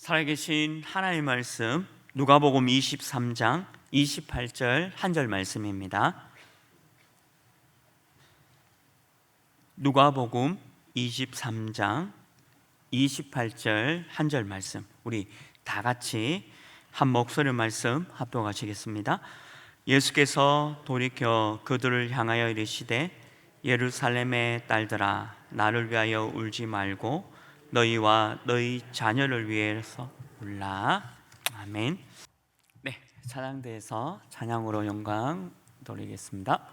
살아계신 하나님의 말씀 누가복음 23장 28절 한 절 말씀입니다. 누가복음 23장 28절 한 절 말씀, 우리 다 같이 한 목소리 말씀 합독하시겠습니다. 예수께서 돌이켜 그들을 향하여 이르시되 예루살렘의 딸들아, 나를 위하여 울지 말고 너희와 너희 자녀를 위해서 울라. 아멘. 네, 찬양대에서 찬양으로 영광 돌리겠습니다.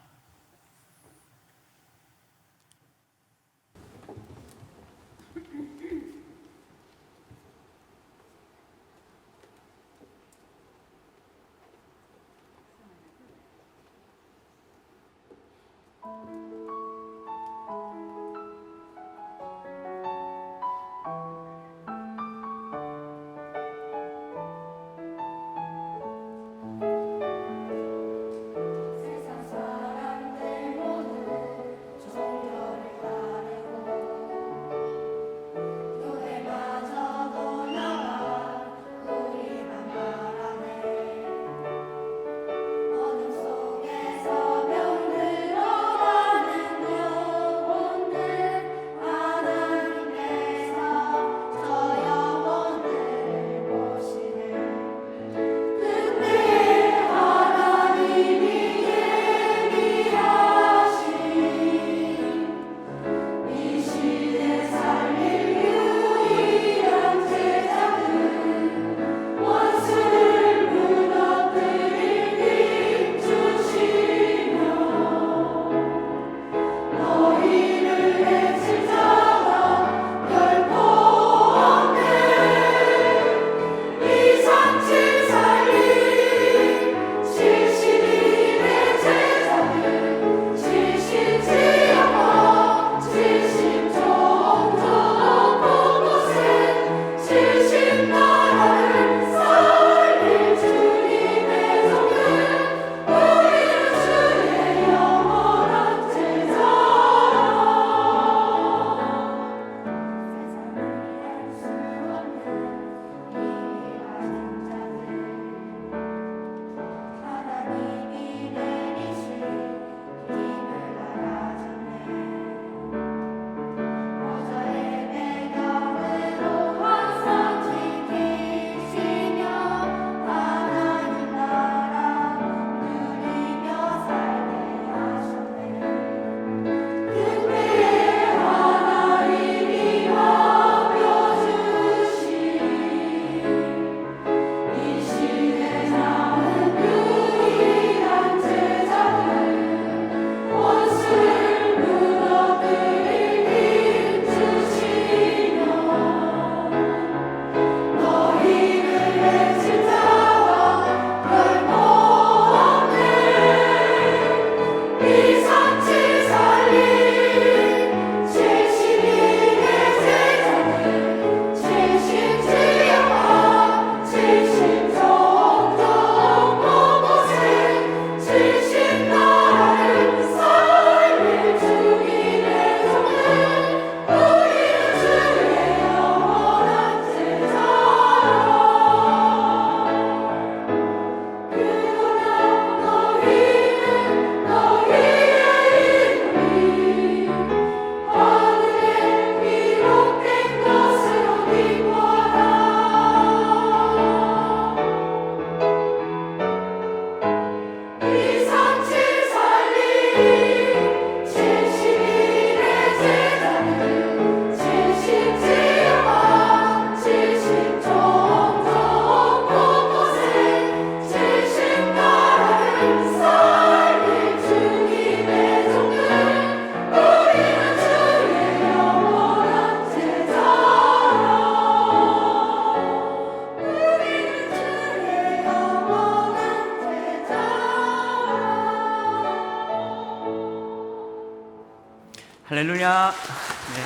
할렐루야. 네,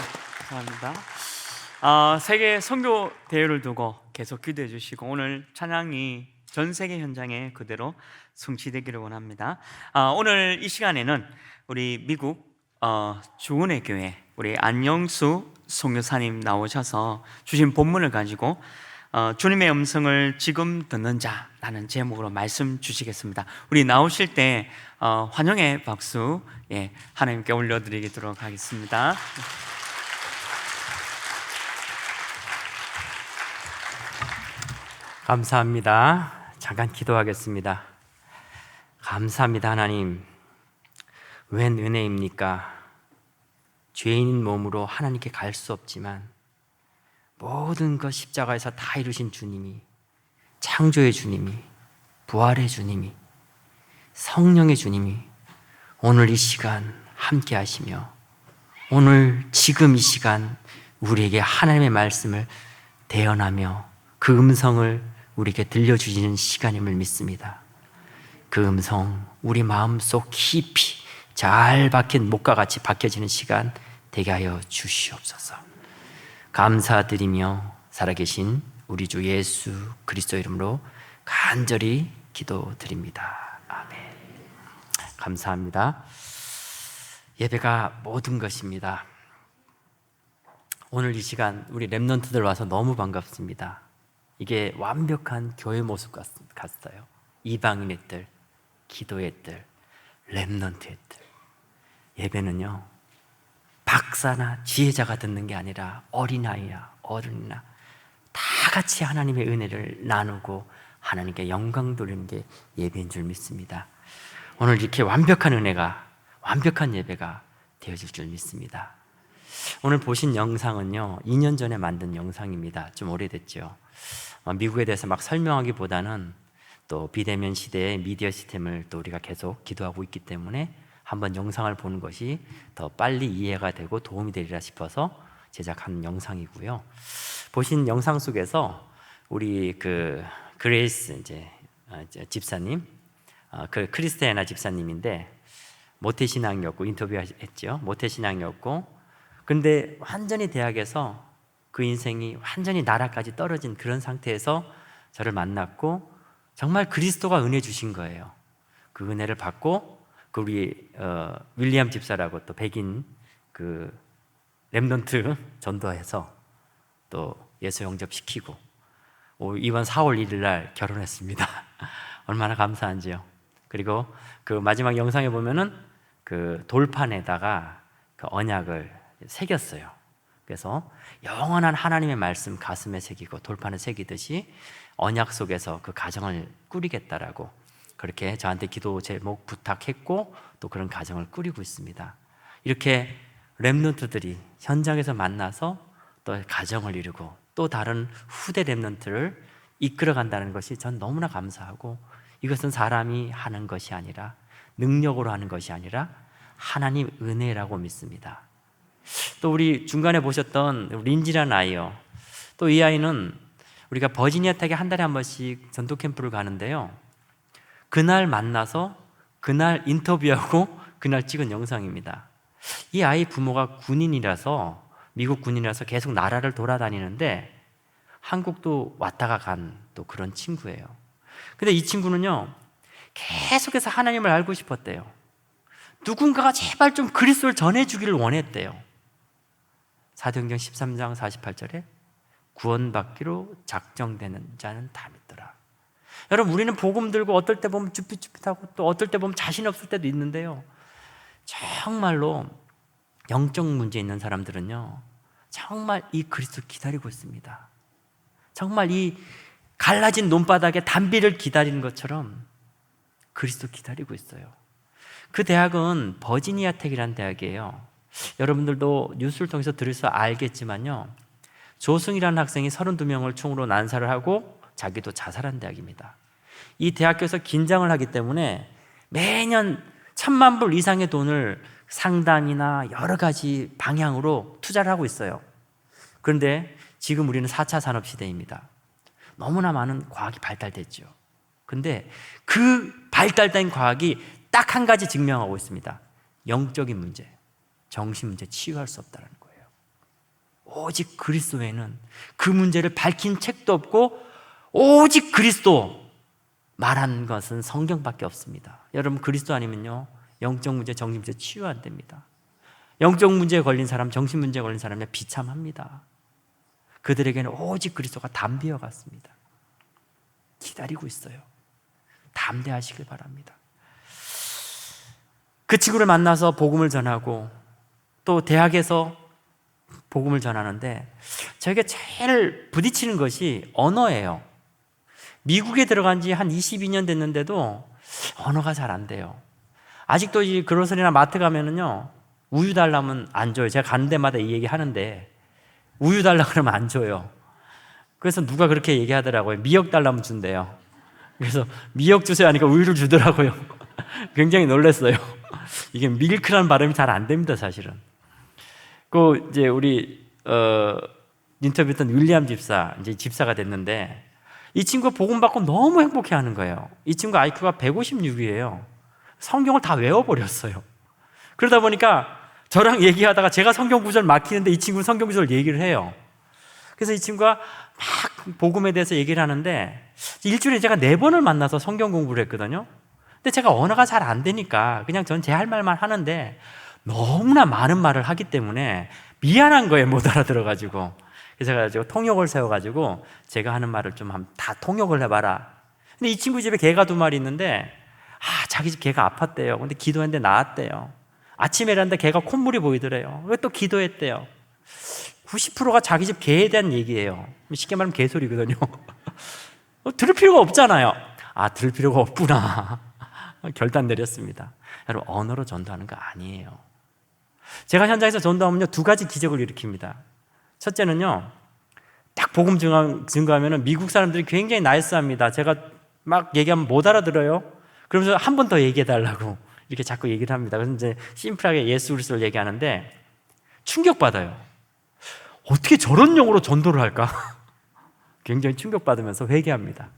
감사합니다. 세계 선교 대회를 두고 계속 기도해 주시고 오늘 찬양이 전 세계 현장에 그대로 성취되기를 원합니다. 오늘 이 시간에는 우리 미국 주은혜 교회 우리 안영수 선교사님 나오셔서 주신 본문을 가지고 주님의 음성을 지금 듣는 자라는 제목으로 말씀 주시겠습니다. 우리 나오실 때 환영의 박수 하나님께 올려드리도록 하겠습니다. 감사합니다. 잠깐 기도하겠습니다. 감사합니다. 하나님, 웬 은혜입니까? 죄인 몸으로 하나님께 갈 수 없지만 모든 것 십자가에서 다 이루신 주님이, 창조의 주님이, 부활의 주님이, 성령의 주님이 오늘 이 시간 함께 하시며 오늘 지금 이 시간 우리에게 하나님의 말씀을 대언하며 그 음성을 우리에게 들려주시는 시간임을 믿습니다. 그 음성 우리 마음속 깊이 잘 박힌 목과 같이 박혀지는 시간 되게 하여 주시옵소서. 감사드리며 살아계신 우리 주 예수 그리스도 이름으로 간절히 기도드립니다. 아멘. 감사합니다. 예배가 모든 것입니다. 오늘 이 시간 우리 렘넌트들 와서 너무 반갑습니다. 이게 완벽한 교회 모습 같아요. 이방인의 뜰, 기도의 뜰, 렘넌트의 뜰. 예배는요, 박사나 지혜자가 듣는 게 아니라 어린아이야 어른이나 다 같이 하나님의 은혜를 나누고 하나님께 영광 돌리는 게 예배인 줄 믿습니다. 오늘 이렇게 완벽한 은혜가, 완벽한 예배가 되어질 줄 믿습니다. 오늘 보신 영상은요 2년 전에 만든 영상입니다. 좀 오래됐죠. 미국에 대해서 막 설명하기보다는 또 비대면 시대의 미디어 시스템을 또 우리가 계속 기도하고 있기 때문에 한번 영상을 보는 것이 더 빨리 이해가 되고 도움이 되리라 싶어서 제작한 영상이고요. 보신 영상 속에서 우리 그레이스 집사님, 그 크리스티아나 집사님인데 모태신앙이었고 인터뷰했죠. 모태신앙이었고 근데 완전히 대학에서 그 인생이 완전히 나라까지 떨어진 그런 상태에서 저를 만났고 정말 그리스도가 은혜 주신 거예요. 그 은혜를 받고 그 우리 윌리엄 집사라고 또 백인 그 렘넌트 전도해서 또 예수 영접시키고 이번 4월 1일 날 결혼했습니다. 얼마나 감사한지요. 그리고 그 마지막 영상에 보면은 그 돌판에다가 그 언약을 새겼어요. 그래서 영원한 하나님의 말씀 가슴에 새기고 돌판에 새기듯이 언약 속에서 그 가정을 꾸리겠다라고 그렇게 저한테 기도 제목 부탁했고 또 그런 가정을 꾸리고 있습니다. 이렇게 렘넌트들이 현장에서 만나서 또 가정을 이루고 또 다른 후대 렘넌트를 이끌어간다는 것이 전 너무나 감사하고 이것은 사람이 하는 것이 아니라 능력으로 하는 것이 아니라 하나님 은혜라고 믿습니다. 또 우리 중간에 보셨던 린지라는 아이요. 또 이 아이는 우리가 버지니아 텍에 한 달에 한 번씩 전도 캠프를 가는데요. 그날 만나서 그날 인터뷰하고 그날 찍은 영상입니다. 이 아이 부모가 군인이라서 미국 군인이라서 계속 나라를 돌아다니는데 한국도 왔다가 간 또 그런 친구예요. 근데 이 친구는요 계속해서 하나님을 알고 싶었대요. 누군가가 제발 좀 그리스도를 전해주기를 원했대요. 사도행전 13장 48절에 구원받기로 작정되는 자는 다 믿더라. 여러분 우리는 복음 들고 어떨 때 보면 쭈삣쭈삣하고 또 어떨 때 보면 자신 없을 때도 있는데요, 정말로 영적 문제 있는 사람들은요 정말 이 그리스도 기다리고 있습니다. 정말 이 갈라진 논바닥에 단비를 기다리는 것처럼 그리스도 기다리고 있어요. 그 대학은 버지니아 텍이라는 대학이에요. 여러분들도 뉴스를 통해서 들어서 알겠지만요, 조승이라는 학생이 32명을 총으로 난사를 하고 자기도 자살한 대학입니다. 이 대학교에서 긴장을 하기 때문에 매년 1,000만 불 이상의 돈을 상담이나 여러 가지 방향으로 투자를 하고 있어요. 그런데 지금 우리는 4차 산업시대입니다. 너무나 많은 과학이 발달됐죠. 근데 그 발달된 과학이 딱 한 가지 증명하고 있습니다. 영적인 문제, 정신 문제 치유할 수 없다는 거예요. 오직 그리스도 외에는 그 문제를 밝힌 책도 없고 오직 그리스도 말한 것은 성경밖에 없습니다. 여러분 그리스도 아니면요 영적 문제, 정신 문제 치유 안 됩니다. 영적 문제에 걸린 사람, 정신 문제에 걸린 사람은 비참합니다. 그들에게는 오직 그리스도가 담대어 갔습니다. 기다리고 있어요. 담대하시길 바랍니다. 그 친구를 만나서 복음을 전하고 또 대학에서 복음을 전하는데 저에게 제일 부딪히는 것이 언어예요. 미국에 들어간 지 한 22년 됐는데도 언어가 잘 안 돼요. 아직도 이 그로서리나 마트 가면은요, 우유 달라면 안 줘요. 제가 가는 데마다 이 얘기 하는데 우유 달라 그러면 안 줘요. 그래서 누가 그렇게 얘기하더라고요. 미역 달라면 준대요. 그래서 미역 주세요 하니까 우유를 주더라고요. 굉장히 놀랐어요. 이게 밀크라는 발음이 잘 안 됩니다, 사실은. 그 이제 우리 인터뷰했던 윌리엄 집사, 이제 집사가 됐는데 이 친구가 복음 받고 너무 행복해하는 거예요. 이 친구 IQ가 156이에요. 성경을 다 외워버렸어요. 그러다 보니까 저랑 얘기하다가 제가 성경 구절 막히는데 이 친구는 성경 구절 얘기를 해요. 그래서 이 친구가 막 복음에 대해서 얘기를 하는데 일주일에 제가 4번을 만나서 성경 공부를 했거든요. 근데 제가 언어가 잘 안 되니까 그냥 전 제 할 말만 하는데 너무나 많은 말을 하기 때문에 미안한 거예요. 못 알아들어가지고. 그래서 제가 통역을 세워가지고 제가 하는 말을 좀 다 통역을 해봐라. 근데 이 친구 집에 개가 2마리 있는데 자기 집 개가 아팠대요. 근데 기도했는데 나았대요. 아침에 일어났는데 개가 콧물이 보이더래요. 왜 또 기도했대요. 90%가 자기 집 개에 대한 얘기예요. 쉽게 말하면 개소리거든요. 들을 필요가 없잖아요. 들을 필요가 없구나. 결단 내렸습니다. 여러분, 언어로 전도하는 거 아니에요. 제가 현장에서 전도하면요 2가지 기적을 일으킵니다. 첫째는요, 딱 복음 증거하면 미국 사람들이 굉장히 나이스합니다. 제가 막 얘기하면 못 알아들어요. 그러면서 한 번 더 얘기해달라고 이렇게 자꾸 얘기를 합니다. 그래서 이제 심플하게 예수 그리스도를 얘기하는데 충격받아요. 어떻게 저런 영어로 전도를 할까? 굉장히 충격받으면서 회개합니다.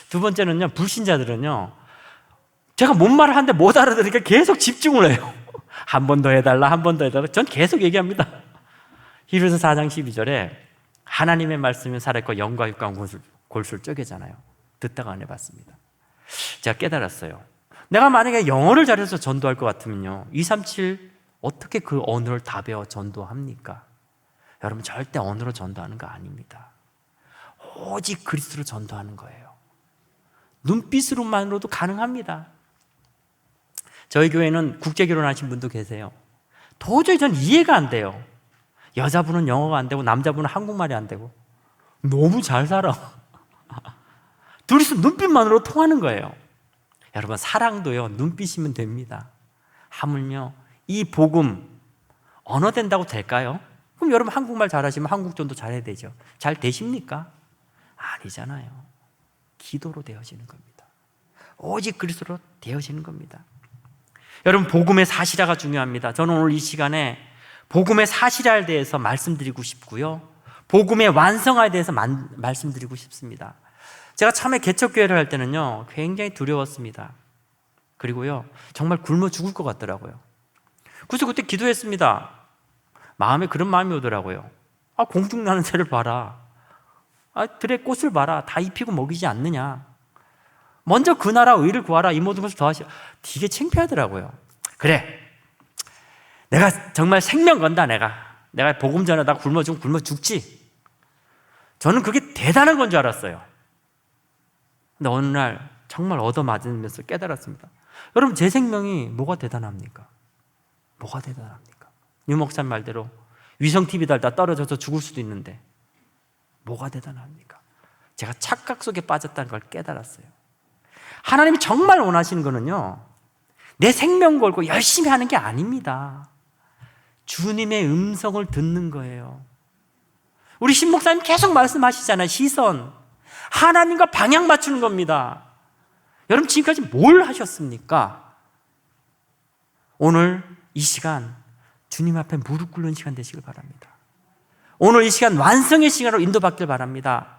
2번째는요, 불신자들은요, 제가 뭔 말을 하는데 못 알아들으니까 계속 집중을 해요. 한 번 더 해달라, 한 번 더 해달라. 전 계속 얘기합니다. 히브리서 4장 12절에 하나님의 말씀이 살아있고 영과 육과 골수를 쪼개잖아요. 듣다가 안 해봤습니다. 제가 깨달았어요. 내가 만약에 영어를 잘해서 전도할 것 같으면요, 237 어떻게 그 언어를 다 배워 전도합니까? 여러분, 절대 언어로 전도하는 거 아닙니다. 오직 그리스도로 전도하는 거예요. 눈빛으로만으로도 가능합니다. 저희 교회는 국제결혼하신 분도 계세요. 도저히 전 이해가 안 돼요. 여자분은 영어가 안 되고 남자분은 한국말이 안 되고 너무 잘 살아. 둘이서 눈빛만으로 통하는 거예요. 여러분, 사랑도요, 눈빛이면 됩니다. 하물며 이 복음 언어 된다고 될까요? 그럼 여러분 한국말 잘하시면 한국전도 잘해야 되죠. 잘 되십니까? 아니잖아요. 기도로 되어지는 겁니다. 오직 그리스도로 되어지는 겁니다. 여러분, 복음의 사실화가 중요합니다. 저는 오늘 이 시간에 복음의 사실화에 대해서 말씀드리고 싶고요, 복음의 완성화에 대해서 말씀드리고 싶습니다. 제가 처음에 개척교회를 할 때는요 굉장히 두려웠습니다. 그리고요 정말 굶어 죽을 것 같더라고요. 그래서 그때 기도했습니다. 마음에 그런 마음이 오더라고요. 공중나는 새를 봐라. 들의 꽃을 봐라. 다 입히고 먹이지 않느냐. 먼저 그 나라 의를 구하라. 이 모든 것을 더하시라. 되게 창피하더라고요. 그래, 내가 정말 생명 건다. 내가 복음 전하다 굶어 죽지. 저는 그게 대단한 건 줄 알았어요. 근데 어느 날 정말 얻어맞으면서 깨달았습니다. 여러분, 제 생명이 뭐가 대단합니까? 뭐가 대단합니까? 유 목사님 말대로 위성 TV 달다 떨어져서 죽을 수도 있는데 뭐가 대단합니까? 제가 착각 속에 빠졌다는 걸 깨달았어요. 하나님이 정말 원하시는 거는요, 내 생명 걸고 열심히 하는 게 아닙니다. 주님의 음성을 듣는 거예요. 우리 신 목사님 계속 말씀하시잖아요. 시선, 하나님과 방향 맞추는 겁니다. 여러분, 지금까지 뭘 하셨습니까? 오늘 이 시간 주님 앞에 무릎 꿇는 시간 되시길 바랍니다. 오늘 이 시간 완성의 시간으로 인도받길 바랍니다.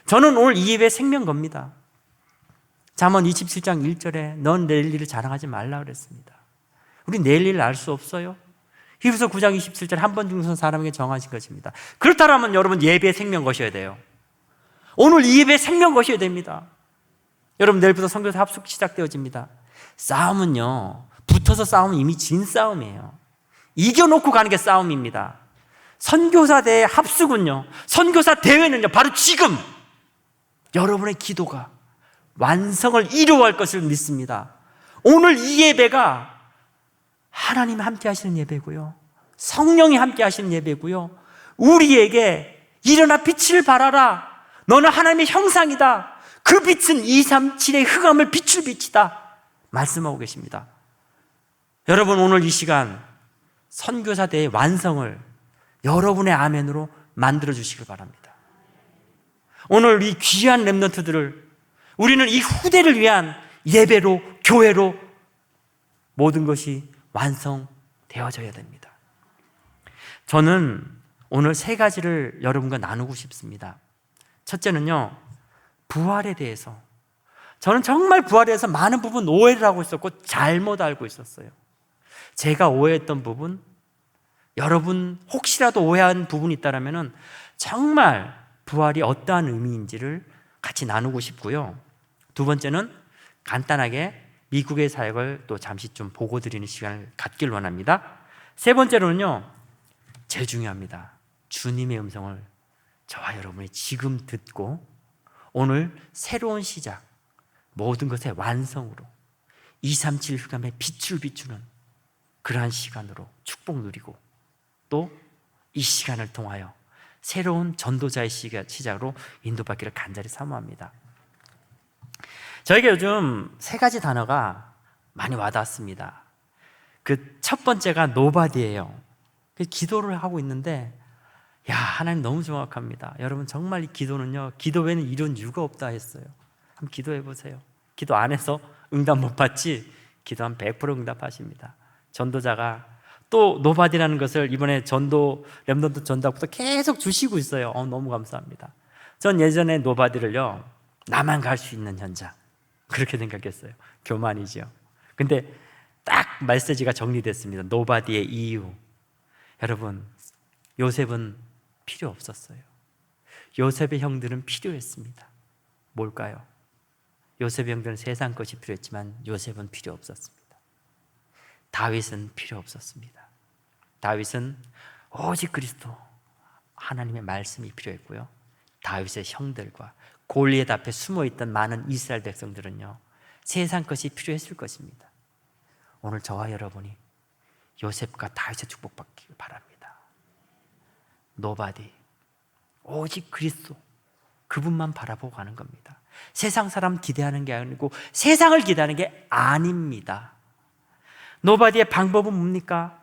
저는 오늘 이 예배 생명 겁니다. 잠언 27장 1절에 넌 내일 일을 자랑하지 말라 그랬습니다. 우리 내일 일을 알 수 없어요. 히브리서 9장 27절 한 번 죽는 사람에게 정하신 것입니다. 그렇다면 여러분, 예배에 생명 거셔야 돼요. 오늘 이 예배에 생명 거셔야 됩니다. 여러분, 내일부터 선교사 합숙 시작되어집니다. 싸움은요, 붙어서 싸우면 이미 진 싸움이에요. 이겨놓고 가는 게 싸움입니다. 선교사 대회 합숙은요, 선교사 대회는요, 바로 지금 여러분의 기도가 완성을 이루어갈 것을 믿습니다. 오늘 이 예배가 하나님 함께 하시는 예배고요, 성령이 함께 하시는 예배고요, 우리에게 일어나 빛을 발하라, 너는 하나님의 형상이다, 그 빛은 237의 흑암을 비출 빛이다 말씀하고 계십니다. 여러분, 오늘 이 시간 선교사 대회 완성을 여러분의 아멘으로 만들어 주시길 바랍니다. 오늘 이 귀한 렘넌트들을 우리는 이 후대를 위한 예배로, 교회로 모든 것이 완성되어져야 됩니다. 저는 오늘 세 가지를 여러분과 나누고 싶습니다. 첫째는요, 부활에 대해서. 저는 정말 부활에 대해서 많은 부분 오해를 하고 있었고 잘못 알고 있었어요. 제가 오해했던 부분, 여러분 혹시라도 오해한 부분이 있다면 정말 부활이 어떠한 의미인지를 같이 나누고 싶고요. 두 번째는 간단하게 미국의 사역을 또 잠시 좀 보고 드리는 시간을 갖길 원합니다. 세 번째로는요, 제일 중요합니다. 주님의 음성을 저와 여러분이 지금 듣고 오늘 새로운 시작, 모든 것의 완성으로 237 흑암의 빛을 비추는 그러한 시간으로 축복 누리고 또 이 시간을 통하여 새로운 전도자의 시작으로 인도받기를 간절히 사모합니다. 저에게 요즘 세 가지 단어가 많이 와닿습니다. 그 첫 번째가 노바디예요. 기도를 하고 있는데, 야, 하나님 너무 정확합니다. 여러분, 정말 이 기도는요, 기도 외에는 이런 이유가 없다 했어요. 한번 기도해 보세요. 기도 안 해서 응답 못 받지, 기도하면 100% 응답하십니다. 전도자가 또 노바디라는 것을 이번에 전도 렘넌트 전도부터 계속 주시고 있어요. 너무 감사합니다. 전 예전에 노바디를요, 나만 갈 수 있는 현장, 그렇게 생각했어요. 교만이죠. 근데 딱 메시지가 정리됐습니다. 노바디의 이유. 여러분, 요셉은 필요 없었어요. 요셉의 형들은 필요했습니다. 뭘까요? 요셉의 형들은 세상 것이 필요했지만 요셉은 필요 없었습니다. 다윗은 필요 없었습니다. 다윗은 오직 그리스도, 하나님의 말씀이 필요했고요, 다윗의 형들과 골리앗 앞에 숨어있던 많은 이스라엘 백성들은요, 세상 것이 필요했을 것입니다. 오늘 저와 여러분이 요셉과 다윗의 축복받기를 바랍니다. 노바디, 오직 그리스도, 그분만 바라보고 가는 겁니다. 세상 사람 기대하는 게 아니고 세상을 기대하는 게 아닙니다. 노바디의 방법은 뭡니까?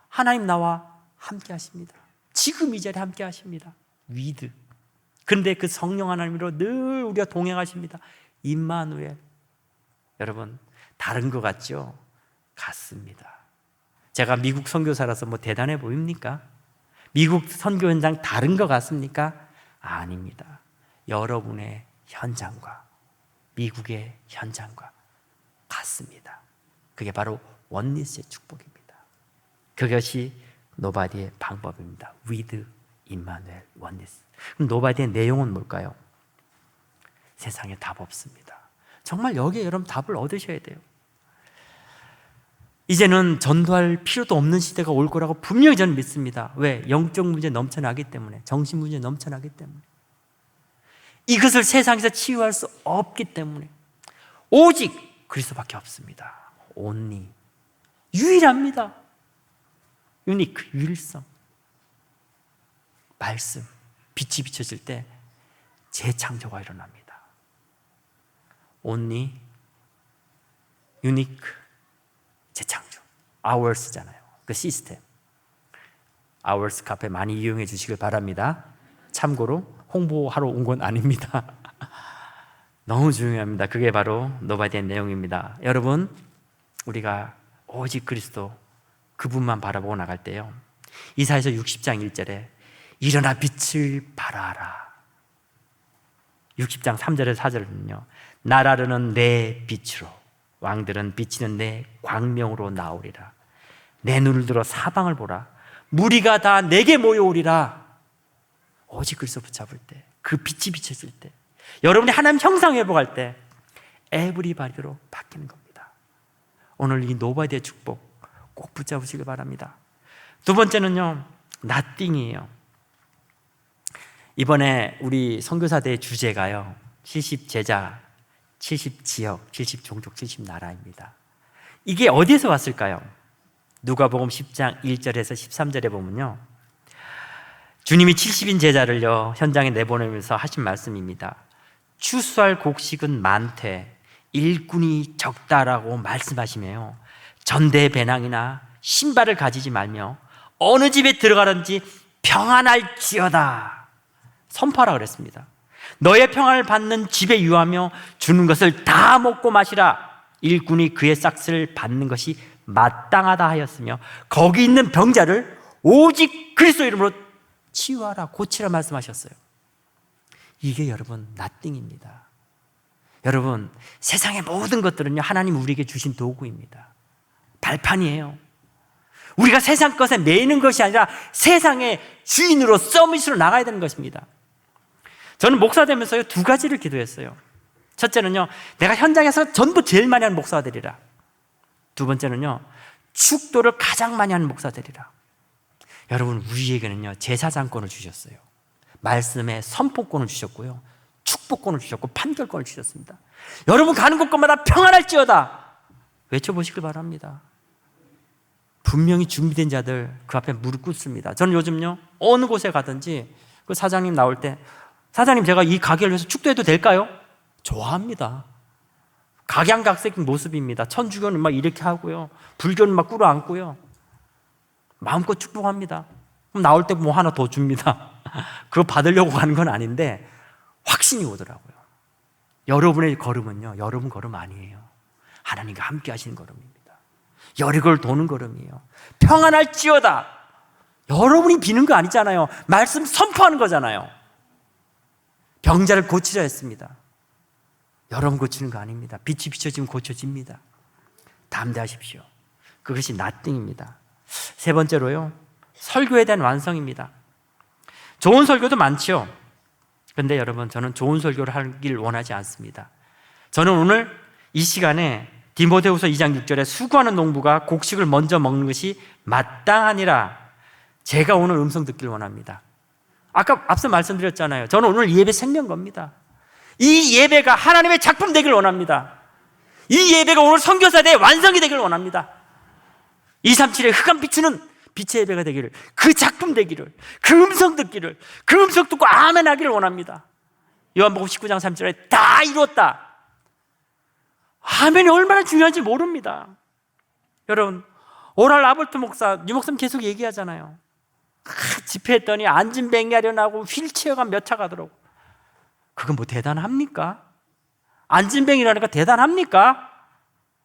하나님 나와 함께 하십니다. 지금 이 자리에 함께 하십니다. 위드. 그런데 그 성령 하나님으로 늘 우리가 동행하십니다. 임마누엘. 여러분, 다른 것 같죠? 같습니다. 제가 미국 선교사라서 뭐 대단해 보입니까? 미국 선교 현장 다른 것 같습니까? 아닙니다. 여러분의 현장과 미국의 현장과 같습니다. 그게 바로 원리스의 축복입니다. 그것이 노바디의 방법입니다. With Emmanuel Oneness. 그럼 노바디의 내용은 뭘까요? 세상에 답 없습니다. 정말 여기에 여러분 답을 얻으셔야 돼요. 이제는 전도할 필요도 없는 시대가 올 거라고 분명히 저는 믿습니다. 왜? 영적 문제 넘쳐나기 때문에, 정신 문제 넘쳐나기 때문에, 이것을 세상에서 치유할 수 없기 때문에 오직 그리스도밖에 없습니다. Only. 유일합니다. 유니크, 유일성. 말씀, 빛이 비춰질 때 재창조가 일어납니다. Only, 유니크, 재창조. Hours잖아요. 그 시스템. Hours 카페 많이 이용해 주시길 바랍니다. 참고로 홍보하러 온 건 아닙니다. 너무 중요합니다. 그게 바로 노바디의 내용입니다. 여러분, 우리가 오직 그리스도, 그분만 바라보고 나갈 때요, 이사야서 60장 1절에 일어나 빛을 발하라. 60장 3절에서 4절은요, 나라르는 내 빛으로, 왕들은 비치는 내 광명으로 나오리라. 내 눈을 들어 사방을 보라. 무리가 다 내게 모여오리라. 오직 그리스도 붙잡을 때, 그 빛이 비춰질 때, 여러분이 하나님 형상 회복할 때 에브리바디로 바뀌는 겁니다. 오늘 이 노바디의 축복 꼭 붙잡으시길 바랍니다. 두 번째는요, nothing이에요. 이번에 우리 선교사대의 주제가요, 70제자, 70지역, 70종족, 70나라입니다. 이게 어디에서 왔을까요? 누가복음 10장 1절에서 13절에 보면요, 주님이 70인 제자를요 현장에 내보내면서 하신 말씀입니다. 추수할 곡식은 많되 일꾼이 적다라고 말씀하시며요, 전대 배낭이나 신발을 가지지 말며 어느 집에 들어가든지 평안할지어다 선포하라 그랬습니다. 너의 평안을 받는 집에 유하며 주는 것을 다 먹고 마시라. 일꾼이 그의 싹을 받는 것이 마땅하다 하였으며 거기 있는 병자를 오직 그리스도 이름으로 치유하라, 고치라 말씀하셨어요. 이게 여러분 nothing입니다. 여러분, 세상의 모든 것들은요 하나님 우리에게 주신 도구입니다. 발판이에요. 우리가 세상 것에 매이는 것이 아니라 세상의 주인으로, 서밋으로 나가야 되는 것입니다. 저는 목사 되면서요 2가지를 기도했어요. 첫째는요, 내가 현장에서 전도 제일 많이 하는 목사가 되리라. 2번째는요, 축도를 가장 많이 하는 목사 되리라. 여러분, 우리에게는요 제사장권을 주셨어요. 말씀의 선포권을 주셨고요, 축복권을 주셨고 판결권을 주셨습니다. 여러분 가는 곳곳마다 평안할지어다 외쳐보시길 바랍니다. 분명히 준비된 자들 그 앞에 무릎 꿇습니다. 저는 요즘요 어느 곳에 가든지 그 사장님 나올 때, 사장님 제가 이 가게를 위해서 축도해도 될까요? 좋아합니다. 각양각색인 모습입니다. 천주교는 막 이렇게 하고요, 불교는 막 꿇어앉고요, 마음껏 축복합니다. 그럼 나올 때 뭐 하나 더 줍니다. 그거 받으려고 가는 건 아닌데 확신이 오더라고요. 여러분의 걸음은요 여러분 걸음 아니에요. 하나님과 함께 하시는 걸음입니다. 여리고를 도는 걸음이에요. 평안할지어다. 여러분이 비는 거 아니잖아요. 말씀 선포하는 거잖아요. 병자를 고치려 했습니다. 여러분 고치는 거 아닙니다. 빛이 비춰지면 고쳐집니다. 담대하십시오. 그것이 nothing입니다. 3번째로요, 설교에 대한 완성입니다. 좋은 설교도 많죠. 그런데 여러분, 저는 좋은 설교를 하길 원하지 않습니다. 저는 오늘 이 시간에 디모데후서 2장 6절에 수고하는 농부가 곡식을 먼저 먹는 것이 마땅하니라, 제가 오늘 음성 듣길 원합니다. 아까 앞서 말씀드렸잖아요. 저는 오늘 이 예배 생명 겁니다. 이 예배가 하나님의 작품 되길 원합니다. 이 예배가 오늘 선교사대의 완성이 되길 원합니다. 237의 흑암 비추는 빛의 예배가 되기를, 그 작품 되기를, 그 음성 듣기를, 그 음성 듣고 아멘 하기를 원합니다. 요한복음 19장 3절에 다 이루었다. 아멘이 얼마나 중요한지 모릅니다. 여러분, 오랄 라버트 목사, 유 목사님 계속 얘기하잖아요. 집회했더니 안진뱅이 하려나고 휠체어가 몇 차 가더라고. 그건 뭐 대단합니까? 안진뱅이라니까 대단합니까?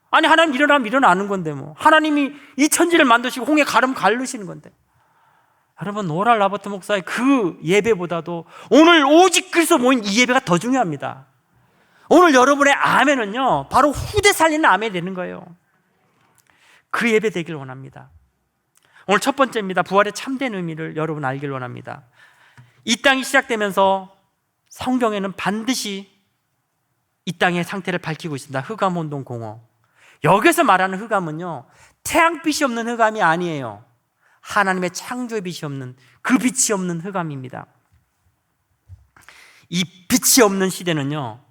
아니, 하나님 일어나면 일어나는 건데 뭐. 하나님이 이 천지를 만드시고 홍해 가름 가르시는 건데. 여러분, 오랄 라버트 목사의 그 예배보다도 오늘 오직 그리스도 모인 이 예배가 더 중요합니다. 오늘 여러분의 아멘은요 바로 후대 살리는 아멘이 되는 거예요. 그 예배 되길 원합니다. 오늘 첫 번째입니다. 부활의 참된 의미를 여러분 알길 원합니다. 이 땅이 시작되면서 성경에는 반드시 이 땅의 상태를 밝히고 있습니다. 흑암운동 공허. 여기서 말하는 흑암은요 태양빛이 없는 흑암이 아니에요. 하나님의 창조의 빛이 없는, 그 빛이 없는 흑암입니다. 이 빛이 없는 시대는요,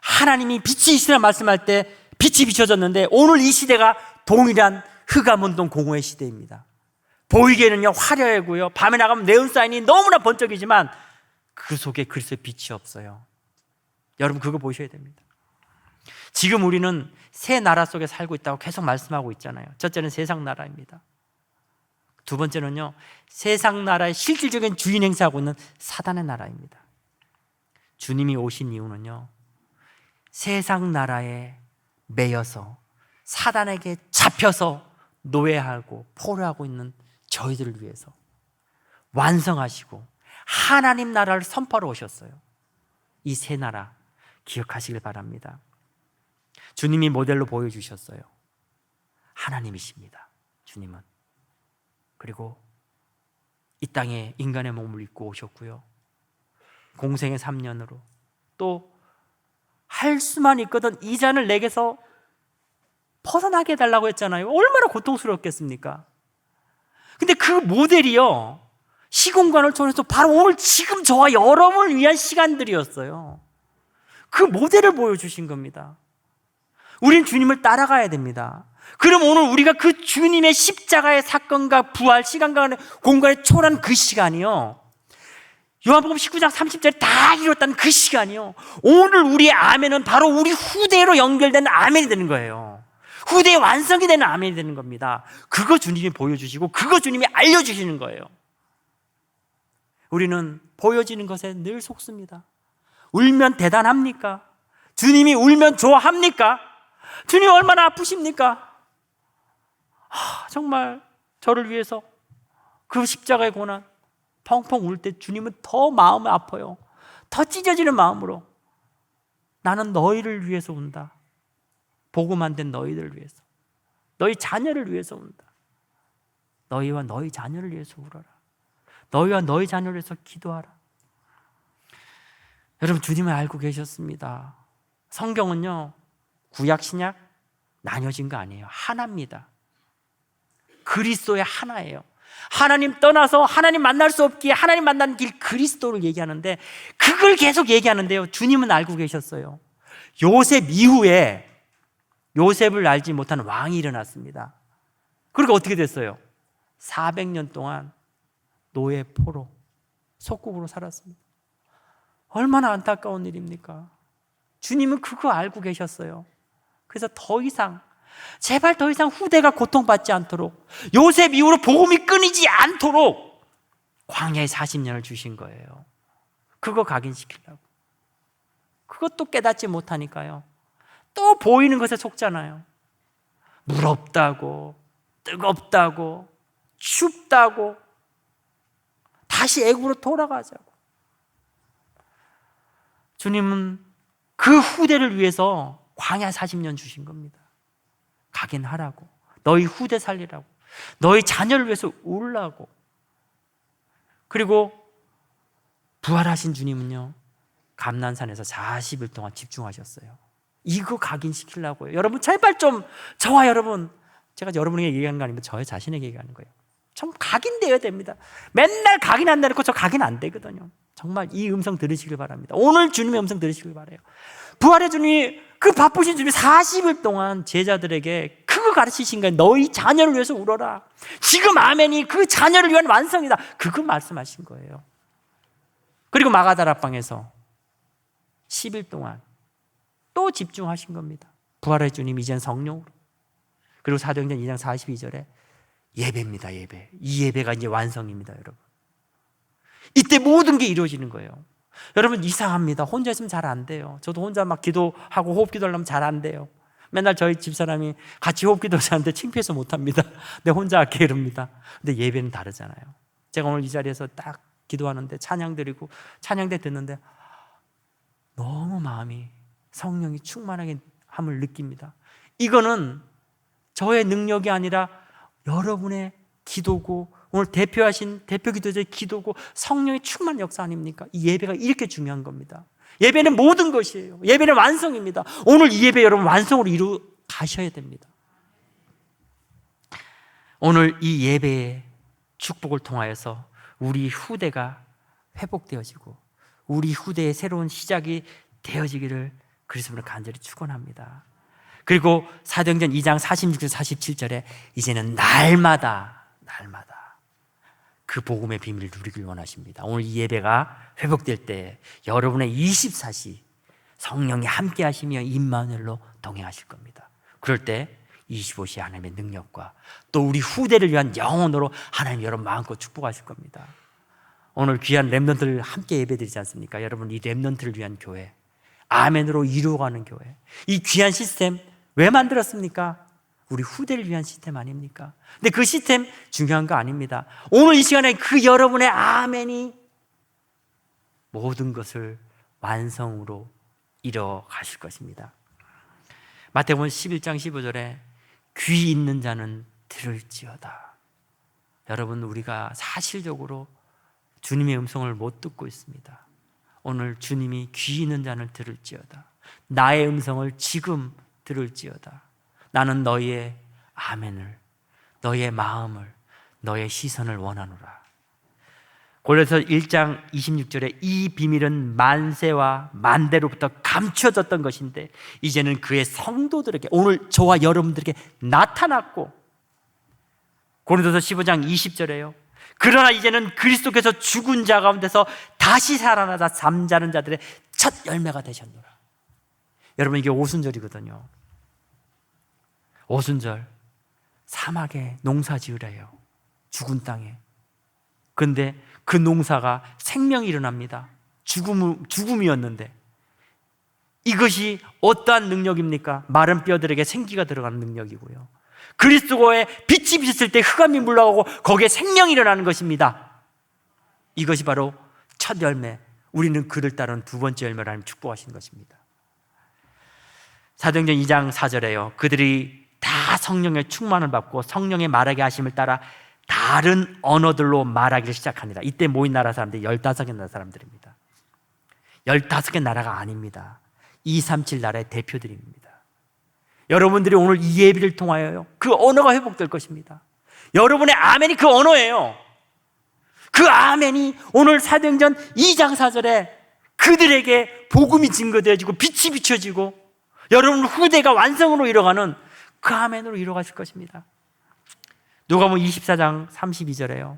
하나님이 빛이 있으라 말씀할 때 빛이 비춰졌는데 오늘 이 시대가 동일한 흑암운동 공허의 시대입니다. 보이기에는요 화려하고요, 밤에 나가면 네온사인이 너무나 번쩍이지만 그 속에 그리스도의 빛이 없어요. 여러분, 그거 보셔야 됩니다. 지금 우리는 새 나라 속에 살고 있다고 계속 말씀하고 있잖아요. 첫째는 세상 나라입니다. 두 번째는요, 세상 나라의 실질적인 주인 행사하고 있는 사단의 나라입니다. 주님이 오신 이유는요, 세상 나라에 매여서 사단에게 잡혀서 노예하고 포로하고 있는 저희들을 위해서 완성하시고 하나님 나라를 선포하러 오셨어요. 이 새 나라 기억하시길 바랍니다. 주님이 모델로 보여주셨어요. 하나님이십니다. 주님은. 그리고 이 땅에 인간의 몸을 입고 오셨고요, 공생의 3년으로 또 할 수만 있거든 이 잔을 내게서 벗어나게 해달라고 했잖아요. 얼마나 고통스럽겠습니까? 근데 그 모델이요 시공간을 통해서 바로 오늘 지금 저와 여러분을 위한 시간들이었어요. 그 모델을 보여주신 겁니다. 우린 주님을 따라가야 됩니다. 그럼 오늘 우리가 그 주님의 십자가의 사건과 부활 시간과 공간에 초월한 그 시간이요, 요한복음 19장 30절에 다 이뤘다는 그 시간이요, 오늘 우리의 아멘은 바로 우리 후대로 연결되는 아멘이 되는 거예요. 후대의 완성이 되는 아멘이 되는 겁니다. 그거 주님이 보여주시고 그거 주님이 알려주시는 거예요. 우리는 보여지는 것에 늘 속습니다. 울면 대단합니까? 주님이 울면 좋아합니까? 주님이 얼마나 아프십니까? 정말 저를 위해서 그 십자가의 고난 펑펑 울 때 주님은 더 마음이 아파요. 더 찢어지는 마음으로 나는 너희를 위해서 운다. 복음 안 된 너희들을 위해서, 너희 자녀를 위해서 운다. 너희와 너희 자녀를 위해서 울어라. 너희와 너희 자녀를 위해서 기도하라. 여러분, 주님을 알고 계셨습니다. 성경은요, 구약 신약 나뉘어진 거 아니에요. 하나입니다. 그리스도의 하나예요. 하나님 떠나서 하나님 만날 수 없기에 하나님 만나는 길, 그리스도를 얘기하는데, 그걸 계속 얘기하는데요, 주님은 알고 계셨어요. 요셉 이후에 요셉을 알지 못한 왕이 일어났습니다. 그리고 어떻게 됐어요? 400년 동안 노예 포로, 속국으로 살았습니다. 얼마나 안타까운 일입니까? 주님은 그거 알고 계셨어요. 그래서 더 이상, 제발 더 이상 후대가 고통받지 않도록, 요셉 이후로 복음이 끊이지 않도록 광야의 40년을 주신 거예요. 그거 각인시키려고. 그것도 깨닫지 못하니까요, 또 보이는 것에 속잖아요. 무럽다고, 뜨겁다고, 춥다고, 다시 애굽으로 돌아가자고. 주님은 그 후대를 위해서 광야 40년 주신 겁니다. 각인하라고, 너희 후대 살리라고, 너희 자녀를 위해서 울라고. 그리고 부활하신 주님은요, 감난산에서 40일 동안 집중하셨어요. 이거 각인시키려고요. 여러분, 제발 좀, 저와 여러분, 제가 여러분에게 얘기하는 거 아니면 저의 자신에게 얘기하는 거예요. 좀 각인되어야 됩니다. 맨날 각인한다 놓고 저 각인 안 되거든요. 정말 이 음성 들으시길 바랍니다. 오늘 주님의 음성 들으시길 바라요. 부활의 주님이, 그 바쁘신 주님이 40일 동안 제자들에게 그거 가르치신 거예요. 너희 자녀를 위해서 울어라. 지금 아멘이 그 자녀를 위한 완성이다. 그거 말씀하신 거예요. 그리고 마가다락방에서 10일 동안 또 집중하신 겁니다. 부활의 주님 이젠 성령으로. 그리고 사도행전 2장 42절에 예배입니다. 예배. 이 예배가 이제 완성입니다, 여러분. 이때 모든 게 이루어지는 거예요. 여러분, 이상합니다. 혼자 있으면 잘 안 돼요. 저도 혼자 막 기도하고 호흡 기도하려면 잘 안 돼요. 맨날 저희 집사람이 같이 호흡 기도하는데 창피해서 못합니다. 내 혼자 할게 이럽니다. 근데 예배는 다르잖아요. 제가 오늘 이 자리에서 딱 기도하는데, 찬양 드리고 찬양대 듣는데 너무 마음이, 성령이 충만하게 함을 느낍니다. 이거는 저의 능력이 아니라 여러분의 기도고, 오늘 대표하신 대표 기도자의 기도고, 성령의 충만 역사 아닙니까? 이 예배가 이렇게 중요한 겁니다. 예배는 모든 것이에요. 예배는 완성입니다. 오늘 이 예배 여러분 완성으로 이루 가셔야 됩니다. 오늘 이 예배의 축복을 통하여서 우리 후대가 회복되어지고 우리 후대의 새로운 시작이 되어지기를 그리스도로 간절히 축원합니다. 그리고 사도행전 2장 46절 47절에 이제는 날마다 그 복음의 비밀을 누리길 원하십니다. 오늘 이 예배가 회복될 때 여러분의 24시 성령이 함께 하시며 임마누엘로 동행하실 겁니다. 그럴 때 25시 하나님의 능력과 또 우리 후대를 위한 영혼으로 하나님 여러분 마음껏 축복하실 겁니다. 오늘 귀한 렘넌트를 함께 예배드리지 않습니까? 여러분, 이 렘넌트를 위한 교회, 아멘으로 이루어가는 교회, 이 귀한 시스템 왜 만들었습니까? 우리 후대를 위한 시스템 아닙니까? 근데 그 시스템 중요한 거 아닙니다. 오늘 이 시간에 그 여러분의 아멘이 모든 것을 완성으로 이뤄 가실 것입니다. 마태복음 11장 15절에 귀 있는 자는 들을지어다. 여러분, 우리가 사실적으로 주님의 음성을 못 듣고 있습니다. 오늘 주님이 귀 있는 자는 들을지어다. 나의 음성을 지금 들을지어다. 나는 너희의 아멘을, 너희의 마음을, 너의 시선을 원하노라. 고린도서 1장 26절에 이 비밀은 만세와 만대로부터 감춰졌던 것인데 이제는 그의 성도들에게, 오늘 저와 여러분들에게 나타났고, 고린도서 15장 20절에요. 그러나 이제는 그리스도께서 죽은 자 가운데서 다시 살아나자 잠자는 자들의 첫 열매가 되셨노라. 여러분, 이게 오순절이거든요. 오순절, 사막에 농사 지으래요. 죽은 땅에. 근데 그 농사가 생명이 일어납니다. 죽음이었는데 이것이 어떠한 능력입니까? 마른 뼈들에게 생기가 들어가는 능력이고요. 그리스도의 빛이 비쳤을 때 흑암이 물러가고 거기에 생명이 일어나는 것입니다. 이것이 바로 첫 열매, 우리는 그를 따른 두 번째 열매를 하나님 축복하신 것입니다. 사도행전 2장 4절에요. 그들이 다 성령의 충만을 받고 성령의 말하게 하심을 따라 다른 언어들로 말하기를 시작합니다. 이때 모인 나라 사람들이 15개 나라 사람들입니다. 15개 나라가 아닙니다. 237 나라의 대표들입니다. 여러분들이 오늘 이 예비를 통하여 그 언어가 회복될 것입니다. 여러분의 아멘이 그 언어예요. 그 아멘이 오늘 사도행전 2장 4절에 그들에게 복음이 증거되어지고 빛이 비춰지고 여러분 후대가 완성으로 이뤄가는 그 아멘으로 이뤄가실 것입니다. 누가복음 24장 32절에요.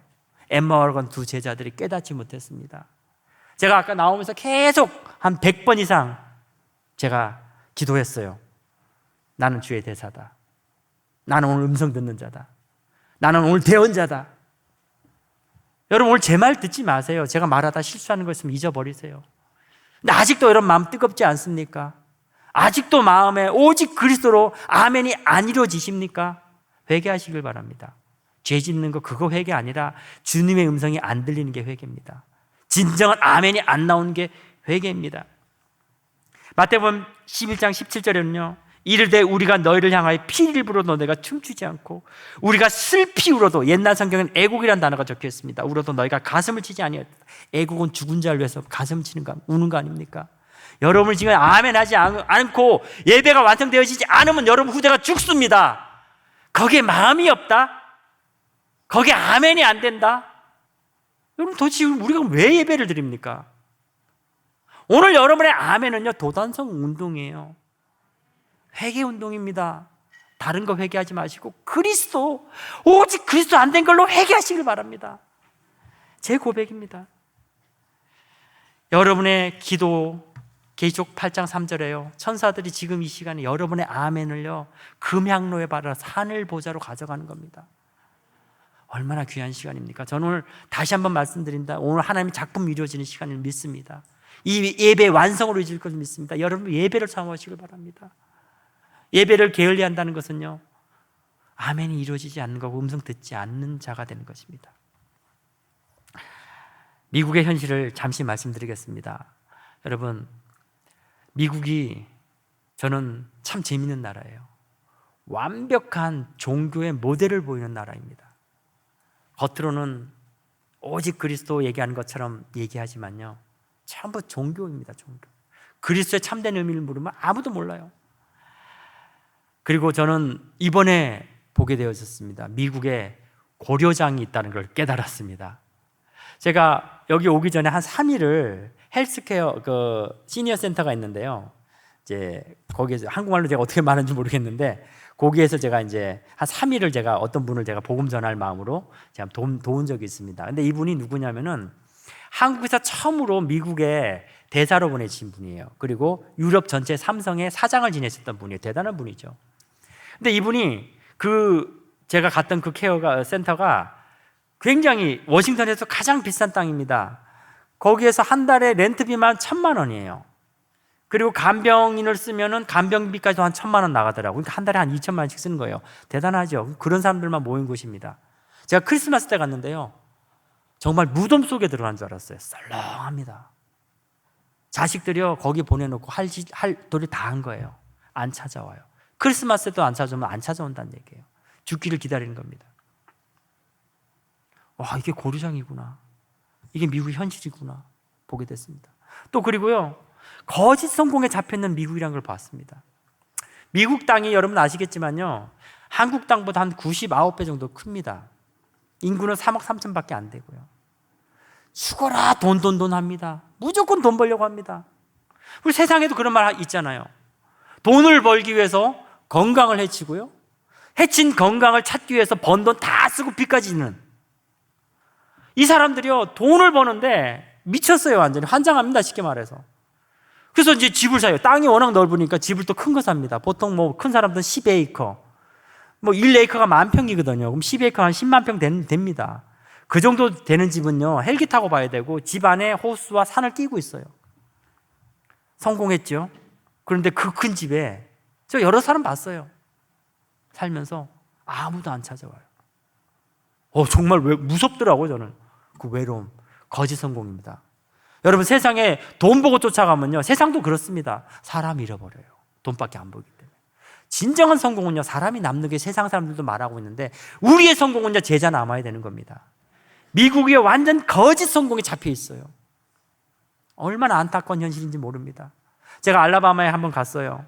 엠마오로 간 두 제자들이 깨닫지 못했습니다. 제가 아까 나오면서 계속 한 100번 이상 제가 기도했어요. 나는 주의 대사다. 나는 오늘 음성 듣는 자다. 나는 오늘 대언자다. 여러분, 오늘 제 말 듣지 마세요. 제가 말하다 실수하는 거 있으면 잊어버리세요. 근데 아직도 여러분 마음 뜨겁지 않습니까? 아직도 마음에 오직 그리스도로 아멘이 안 이루어지십니까? 회개하시길 바랍니다. 죄 짓는 거 그거 회개 아니라 주님의 음성이 안 들리는 게 회개입니다. 진정한 아멘이 안 나오는 게 회개입니다. 마태복음 11장 17절에는요. 이르되 우리가 너희를 향하여 피를 불어도 너희가 춤추지 않고 우리가 슬피 울어도, 옛날 성경에는 애곡이라는 단어가 적혀 있습니다. 울어도 너희가 가슴을 치지 아니하였다. 애곡은 죽은 자를 위해서 가슴 치는 거, 우는 거 아닙니까? 여러분이 지금 아멘 하지 않고 예배가 완성되어지지 않으면 여러분 후대가 죽습니다. 거기에 마음이 없다? 거기에 아멘이 안 된다? 여러분 도대체 우리가 왜 예배를 드립니까? 오늘 여러분의 아멘은요 도단성 운동이에요. 회개 운동입니다. 다른 거 회개하지 마시고 그리스도, 오직 그리스도 안 된 걸로 회개하시길 바랍니다. 제 고백입니다. 여러분의 기도, 계시록 8장 3절에요. 천사들이 지금 이 시간에 여러분의 아멘을요 금향로에 받아서 하늘 보좌로 가져가는 겁니다. 얼마나 귀한 시간입니까? 저는 오늘 다시 한번 말씀드린다. 오늘 하나님의 작품이 이루어지는 시간을 믿습니다. 이 예배 완성으로 이루어질 것을 믿습니다. 여러분 예배를 사모하시길 바랍니다. 예배를 게을리한다는 것은요 아멘이 이루어지지 않는 거고 음성 듣지 않는 자가 되는 것입니다. 미국의 현실을 잠시 말씀드리겠습니다. 여러분, 미국이 저는 참 재미있는 나라예요. 완벽한 종교의 모델을 보이는 나라입니다. 겉으로는 오직 그리스도 얘기하는 것처럼 얘기하지만요 전부 종교입니다. 종교. 그리스도의 참된 의미를 물으면 아무도 몰라요. 그리고 저는 이번에 보게 되었습니다. 미국에 고려장이 있다는 걸 깨달았습니다. 제가 여기 오기 전에 한 3일을 헬스케어 시니어 센터가 있는데요. 이제 거기에서 한국말로 제가 어떻게 말하는지 모르겠는데 거기에서 제가 이제 한 3일을 제가 어떤 분을 제가 복음 전할 마음으로 제가 도운 적이 있습니다. 근데 이분이 누구냐면은 한국에서 처음으로 미국에 대사로 보내신 분이에요. 그리고 유럽 전체 삼성의 사장을 지내셨던 분이에요. 대단한 분이죠. 근데 이분이 제가 갔던 그 센터가 굉장히 워싱턴에서 가장 비싼 땅입니다. 거기에서 한 달에 렌트비만 1,000만 원이에요. 그리고 간병인을 쓰면은 간병비까지도 한 1,000만 원 나가더라고요. 그러니까 한 달에 한 2천만 원씩 쓰는 거예요. 대단하죠. 그런 사람들만 모인 곳입니다. 제가 크리스마스 때 갔는데요. 정말 무덤 속에 들어간 줄 알았어요. 썰렁합니다. 자식들이요 거기 보내놓고 할 도리 다 한 거예요. 안 찾아와요. 크리스마스 때도 안 찾아오면 안 찾아온다는 얘기예요. 죽기를 기다리는 겁니다. 와, 이게 고려장이구나. 이게 미국 현실이구나 보게 됐습니다. 또 그리고요 거짓 성공에 잡혀있는 미국이라는 걸 봤습니다. 미국 땅이 여러분 아시겠지만요 한국 땅보다 한 99배 정도 큽니다. 인구는 3억 3천밖에 안 되고요. 죽어라 돈 합니다. 무조건 돈 벌려고 합니다. 우리 세상에도 그런 말 있잖아요. 돈을 벌기 위해서 건강을 해치고요, 해친 건강을 찾기 위해서 번 돈 다 쓰고 빚까지 있는 이 사람들이요, 돈을 버는데 미쳤어요. 완전히 환장합니다, 쉽게 말해서. 그래서 이제 집을 사요. 땅이 워낙 넓으니까 집을 또 큰 거 삽니다. 보통 뭐 큰 사람들은 10에이커, 뭐 1에이커가 10,000평이거든요. 그럼 10에이커 한 10만 평 됩니다. 그 정도 되는 집은요, 헬기 타고 봐야 되고 집 안에 호수와 산을 끼고 있어요. 성공했죠. 그런데 그 큰 집에 저 여러 사람 봤어요. 살면서 아무도 안 찾아와요. 정말 무섭더라고요. 저는 그 외로움, 거짓 성공입니다. 여러분, 세상에 돈 보고 쫓아가면요, 세상도 그렇습니다. 사람 잃어버려요. 돈밖에 안 보이기 때문에. 진정한 성공은요, 사람이 남는 게 세상 사람들도 말하고 있는데, 우리의 성공은요, 제자 남아야 되는 겁니다. 미국이 완전 거짓 성공에 잡혀 있어요. 얼마나 안타까운 현실인지 모릅니다. 제가 알라바마에 한번 갔어요.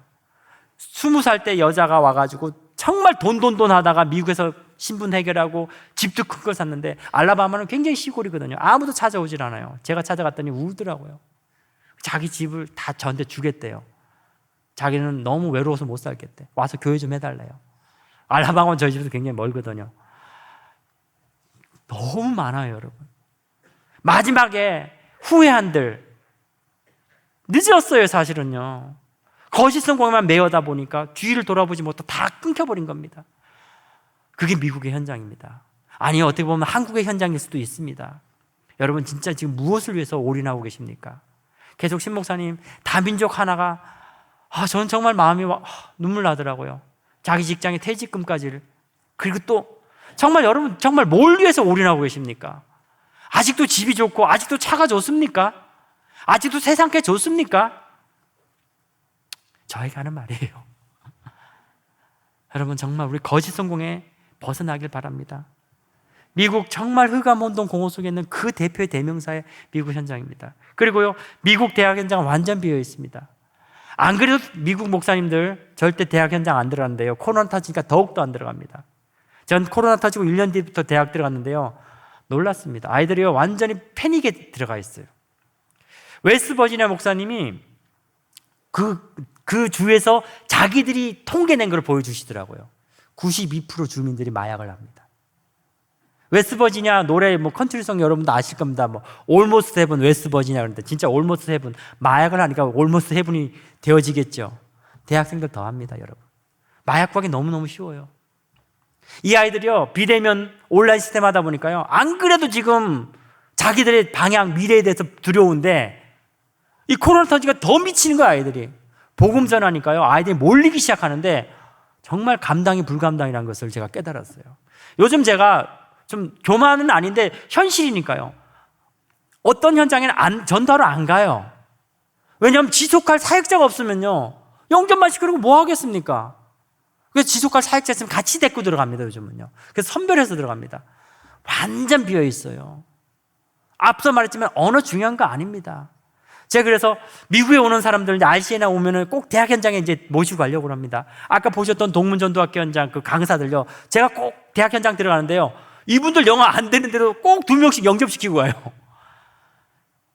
20살 때 여자가 와가지고 정말 돈 하다가 미국에서 신분 해결하고 집도 큰 걸 샀는데, 알라바마는 굉장히 시골이거든요. 아무도 찾아오질 않아요. 제가 찾아갔더니 울더라고요. 자기 집을 다 저한테 주겠대요. 자기는 너무 외로워서 못 살겠대. 와서 교회 좀 해달래요. 알라바마는 저희 집에서 굉장히 멀거든요. 너무 많아요, 여러분. 마지막에 후회한들 늦었어요, 사실은요. 거짓 성공에만 매여다 보니까 뒤를 돌아보지 못하고 다 끊겨버린 겁니다. 그게 미국의 현장입니다. 아니, 어떻게 보면 한국의 현장일 수도 있습니다. 여러분, 진짜 지금 무엇을 위해서 올인하고 계십니까? 계속 신 목사님, 다민족 하나가, 저는 정말 마음이 눈물 나더라고요. 자기 직장의 퇴직금까지를. 그리고 또 정말 여러분, 정말 뭘 위해서 올인하고 계십니까? 아직도 집이 좋고 아직도 차가 좋습니까? 아직도 세상 게 좋습니까? 저에게 하는 말이에요. 여러분, 정말 우리 거짓 성공에 벗어나길 바랍니다. 미국 정말 흑암혼동 공허 속에 있는 그 대표의 대명사의 미국 현장입니다. 그리고요, 미국 대학 현장은 완전 비어 있습니다. 안 그래도 미국 목사님들 절대 대학 현장 안 들어간대요. 코로나 터지니까 더욱더 안 들어갑니다. 전 코로나 터지고 1년 뒤부터 대학 들어갔는데요, 놀랐습니다. 아이들이요, 완전히 패닉에 들어가 있어요. 웨스트버지니아 목사님이 그 주에서 자기들이 통계낸 걸 보여주시더라고요. 92% 주민들이 마약을 합니다. 웨스트버지니아 노래 컨트리송 여러분도 아실 겁니다. Almost Heaven, 웨스트버지니아. 그런데 진짜 Almost Heaven, 마약을 하니까 Almost Heaven이 되어지겠죠. 대학생들 더 합니다, 여러분. 마약 구하기 너무너무 쉬워요. 이 아이들이요, 비대면 온라인 시스템 하다 보니까요, 안 그래도 지금 자기들의 방향, 미래에 대해서 두려운데 이 코로나 터지가 더 미치는 거야, 아이들이. 복음 전하니까요, 아이들이 몰리기 시작하는데 정말 감당이 불감당이라는 것을 제가 깨달았어요. 요즘 제가 좀 교만은 아닌데 현실이니까요, 어떤 현장에는 전도하러 안 가요. 왜냐하면 지속할 사역자가 없으면요, 영접만 시키고 뭐 하겠습니까? 그래서 지속할 사역자 있으면 같이 데리고 들어갑니다, 요즘은요. 그래서 선별해서 들어갑니다. 완전 비어 있어요. 앞서 말했지만 언어 중요한 거 아닙니다. 제가 그래서 미국에 오는 사람들, RC에나 오면은 꼭 대학 현장에 이제 모시고 가려고 합니다. 아까 보셨던 동문전도학교 현장 그 강사들요, 제가 꼭 대학 현장 들어가는데요, 이분들 영어 안 되는데도 꼭 2명씩 영접시키고 가요.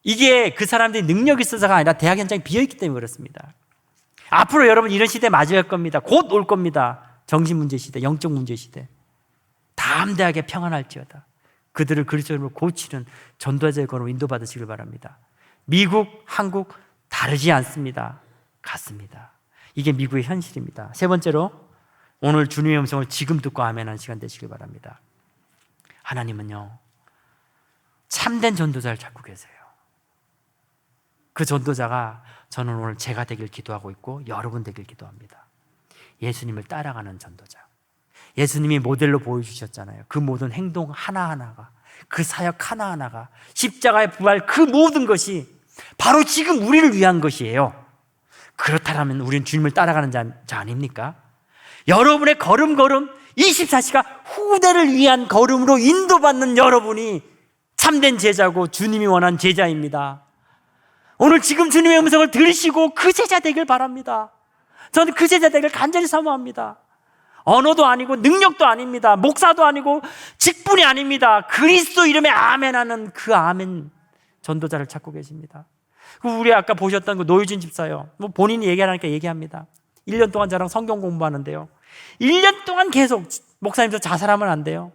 이게 그 사람들이 능력이 있어서가 아니라 대학 현장이 비어있기 때문에 그렇습니다. 앞으로 여러분 이런 시대 맞이할 겁니다. 곧 올 겁니다. 정신문제 시대, 영적 문제 시대. 담대하게 평안할지어다. 그들을 그리스도로 고치는 전도자의 권으로 인도받으시길 바랍니다. 미국, 한국 다르지 않습니다. 같습니다. 이게 미국의 현실입니다. 세 번째로, 오늘 주님의 음성을 지금 듣고 아멘하는 시간 되시길 바랍니다. 하나님은요, 참된 전도자를 찾고 계세요. 그 전도자가 저는 오늘 제가 되길 기도하고 있고 여러분 되길 기도합니다. 예수님을 따라가는 전도자. 예수님이 모델로 보여주셨잖아요. 그 모든 행동 하나하나가, 그 사역 하나하나가, 십자가의 부활, 그 모든 것이 바로 지금 우리를 위한 것이에요. 그렇다면 우리는 주님을 따라가는 자 아닙니까? 여러분의 걸음걸음 24시간 후대를 위한 걸음으로 인도받는 여러분이 참된 제자고 주님이 원한 제자입니다. 오늘 지금 주님의 음성을 들으시고 그 제자 되길 바랍니다. 저는 그 제자 되길 간절히 사모합니다. 언어도 아니고 능력도 아닙니다. 목사도 아니고 직분이 아닙니다. 그리스도 이름에 아멘하는 그 아멘, 전도자를 찾고 계십니다. 우리 아까 보셨던 그 노유진 집사요. 뭐 본인이 얘기하니까 얘기합니다. 1년 동안 저랑 성경 공부하는데요. 1년 동안 계속 목사님 저 자살하면 안 돼요.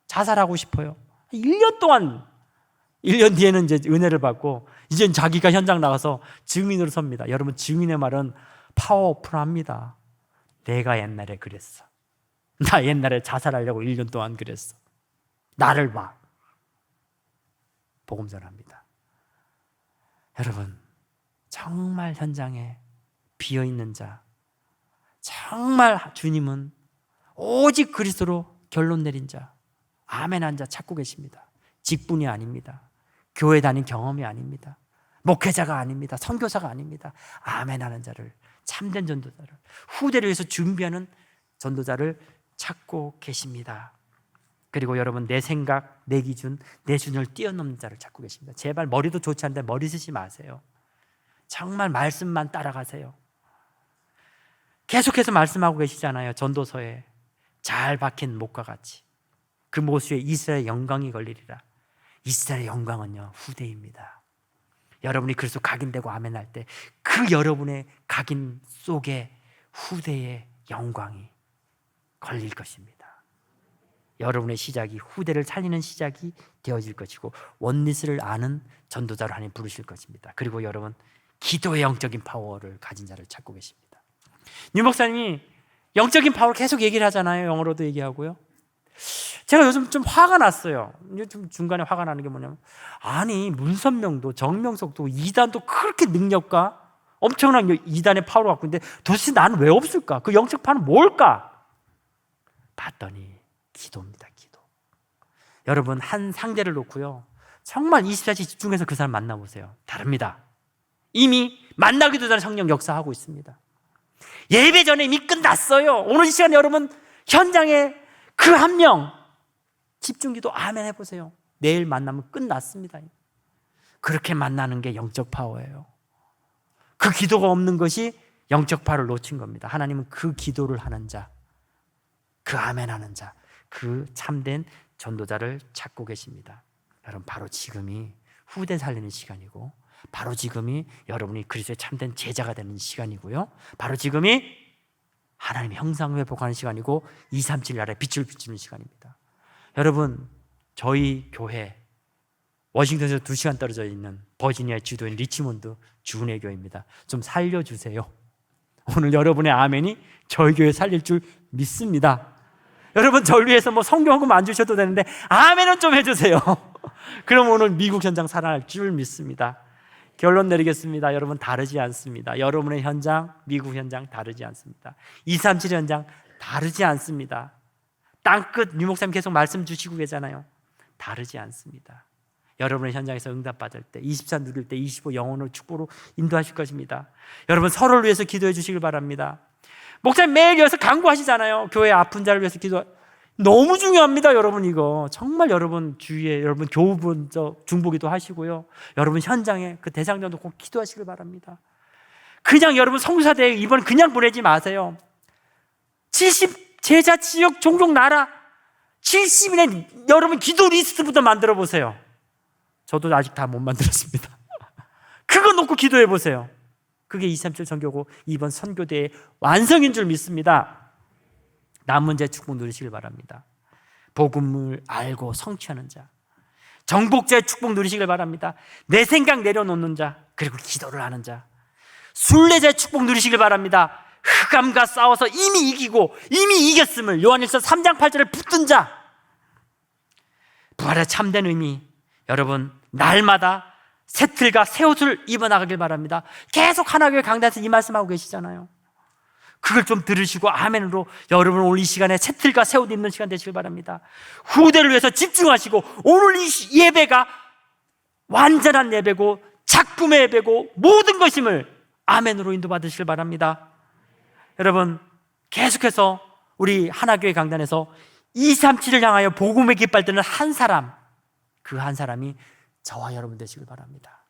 자살하고 싶어요. 1년 동안 1년 뒤에는 이제 은혜를 받고 이젠 자기가 현장 나가서 증인으로 섭니다. 여러분 증인의 말은 파워풀합니다. 내가 옛날에 그랬어. 나 옛날에 자살하려고 1년 동안 그랬어. 나를 봐. 복음 전합니다. 여러분 정말 현장에 비어있는 자, 정말 주님은 오직 그리스도로 결론 내린 자, 아멘 한 자 찾고 계십니다. 직분이 아닙니다. 교회 다닌 경험이 아닙니다. 목회자가 아닙니다. 선교사가 아닙니다. 아멘 하는 자를, 참된 전도자를, 후대를 위해서 준비하는 전도자를 찾고 계십니다. 그리고 여러분 내 생각, 내 기준, 내 준을 뛰어넘는 자를 찾고 계십니다. 제발 머리도 좋지 않은데 머리 쓰지 마세요. 정말 말씀만 따라가세요. 계속해서 말씀하고 계시잖아요. 전도서에 잘 박힌 목과 같이 그 모수에 이스라엘의 영광이 걸리리라. 이스라엘의 영광은요 후대입니다. 여러분이 그리스도 각인되고 아멘할 때 그 여러분의 각인 속에 후대의 영광이 걸릴 것입니다. 여러분의 시작이 후대를 살리는 시작이 되어질 것이고 원리스를 아는 전도자로 하나님 부르실 것입니다. 그리고 여러분 기도의 영적인 파워를 가진 자를 찾고 계십니다. 유 목사님이 영적인 파워를 계속 얘기를 하잖아요. 영어로도 얘기하고요. 제가 요즘 좀 화가 났어요. 좀 중간에 화가 나는 게 뭐냐면 아니 문선명도 정명석도 이단도 그렇게 능력과 엄청난 이단의 파워를 갖고 있는데 도대체 나는 왜 없을까? 그 영적 파워는 뭘까? 봤더니 기도입니다. 기도. 여러분 한 상대를 놓고요 정말 24시간 집중해서 그 사람 만나보세요. 다릅니다. 이미 만나기도 전에 성령 역사하고 있습니다. 예배 전에 이미 끝났어요. 오늘 이 시간에 여러분 현장에 그 한 명 집중기도 아멘 해보세요. 내일 만나면 끝났습니다. 그렇게 만나는 게 영적 파워예요. 그 기도가 없는 것이 영적 파워를 놓친 겁니다. 하나님은 그 기도를 하는 자, 그 아멘 하는 자, 그 참된 전도자를 찾고 계십니다. 여러분 바로 지금이 후대 살리는 시간이고 바로 지금이 여러분이 그리스도의 참된 제자가 되는 시간이고요 바로 지금이 하나님의 형상 회복하는 시간이고 237 나라에 빛을 비추는 시간입니다. 여러분 저희 교회 워싱턴에서 2시간 떨어져 있는 버지니아의 지도인 리치몬드 주은혜 교회입니다. 좀 살려주세요. 오늘 여러분의 아멘이 저희 교회 살릴 줄 믿습니다. 여러분 저를 위해서 뭐 성경금 안 주셔도 되는데 아멘은 좀 해주세요. 그럼 오늘 미국 현장 살아날 줄 믿습니다. 결론 내리겠습니다. 여러분 다르지 않습니다. 여러분의 현장, 미국 현장 다르지 않습니다. 237 현장 다르지 않습니다. 땅끝 유 목사님 계속 말씀 주시고 계잖아요. 다르지 않습니다. 여러분의 현장에서 응답받을 때 24 누릴 때 25 영혼을 축복으로 인도하실 것입니다. 여러분 서로를 위해서 기도해 주시길 바랍니다. 목사님 매일 여기서 강구하시잖아요. 교회 아픈 자를 위해서 기도. 너무 중요합니다. 여러분 이거 정말 여러분 주위에 여러분 교우분 중보기도 하시고요. 여러분 현장에 그 대상자도 꼭 기도하시길 바랍니다. 그냥 여러분 성사대회 이번 그냥 보내지 마세요. 70 제자 지역 종족 나라 70인의 여러분 기도 리스트부터 만들어 보세요. 저도 아직 다 못 만들었습니다. 그거 놓고 기도해 보세요. 그게 237 전교고 이번 선교대의 완성인 줄 믿습니다. 남은 자 축복 누리시길 바랍니다. 복음을 알고 성취하는 자, 정복자의 축복 누리시길 바랍니다. 내 생각 내려놓는 자, 그리고 기도를 하는 자, 순례자의 축복 누리시길 바랍니다. 흑암과 싸워서 이미 이기고 이미 이겼음을 요한일서 3장 8절에 붙든 자, 부활의 참된 의미, 여러분 날마다 새 틀과 새 옷을 입어나가길 바랍니다. 계속 하나교회 강단에서 이 말씀하고 계시잖아요. 그걸 좀 들으시고 아멘으로 여러분 오늘 이 시간에 새 틀과 새 옷 입는 시간 되시길 바랍니다. 후대를 위해서 집중하시고 오늘 이 예배가 완전한 예배고 작품의 예배고 모든 것임을 아멘으로 인도받으시길 바랍니다. 여러분 계속해서 우리 하나교회 강단에서 237을 향하여 복음의 깃발 드는 한 사람, 그 한 사람이 저와 여러분 되시길 바랍니다.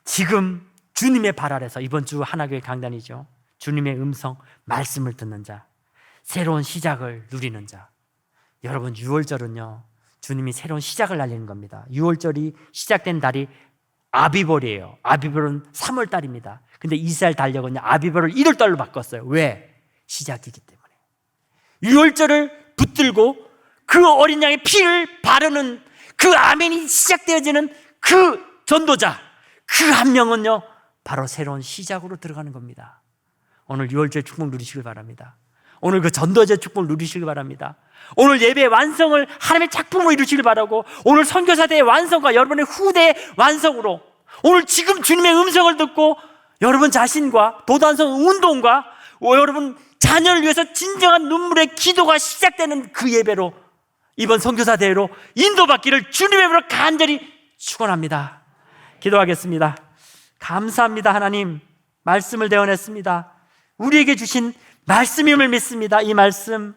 지금 주님의 발 아래서 이번 주 하나교회 강단이죠. 주님의 음성, 말씀을 듣는 자, 새로운 시작을 누리는 자. 여러분 6월절은요 주님이 새로운 시작을 알리는 겁니다. 6월절이 시작된 달이 아비벌이에요. 아비벌은 3월 달입니다. 근데 이스라엘 달력은요, 아비벌을 1월 달로 바꿨어요. 왜? 시작이기 때문에. 6월절을 붙들고 그 어린 양의 피를 바르는 그 아멘이 시작되어지는 그 전도자, 그 한 명은요, 바로 새로운 시작으로 들어가는 겁니다. 오늘 6월절 축복 누리시길 바랍니다. 오늘 그 전도제 축복을 누리시길 바랍니다. 오늘 예배의 완성을 하나님의 작품으로 이루시길 바라고, 오늘 선교사대의 완성과 여러분의 후대의 완성으로, 오늘 지금 주님의 음성을 듣고 여러분 자신과 도단성 운동과 여러분 자녀를 위해서 진정한 눈물의 기도가 시작되는 그 예배로, 이번 선교사대회로 인도받기를 주님의 이름으로 간절히 축원합니다. 기도하겠습니다. 감사합니다. 하나님, 말씀을 대언했습니다. 우리에게 주신 말씀임을 믿습니다. 이 말씀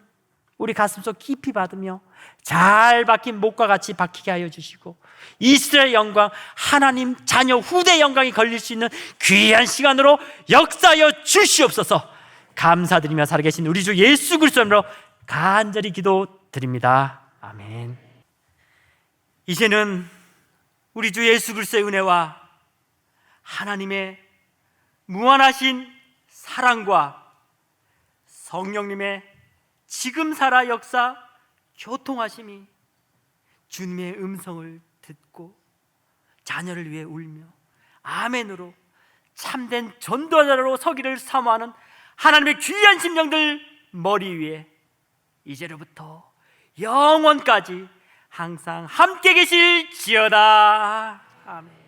우리 가슴속 깊이 받으며 잘 박힌 목과 같이 박히게 하여 주시고, 이스라엘 영광, 하나님 자녀 후대 영광이 걸릴 수 있는 귀한 시간으로 역사하여 주시옵소서. 감사드리며 살아계신 우리 주 예수 그리스도로 간절히 기도드립니다. 아멘. 이제는 우리 주 예수 그리스도의 은혜와 하나님의 무한하신 사랑과 성령님의 지금 살아 역사 교통하심이, 주님의 음성을 듣고 자녀를 위해 울며 아멘으로 참된 전도자로 서기를 사모하는 하나님의 귀한 심령들 머리 위에 이제로부터 영원까지 항상 함께 계실지어다. 아멘.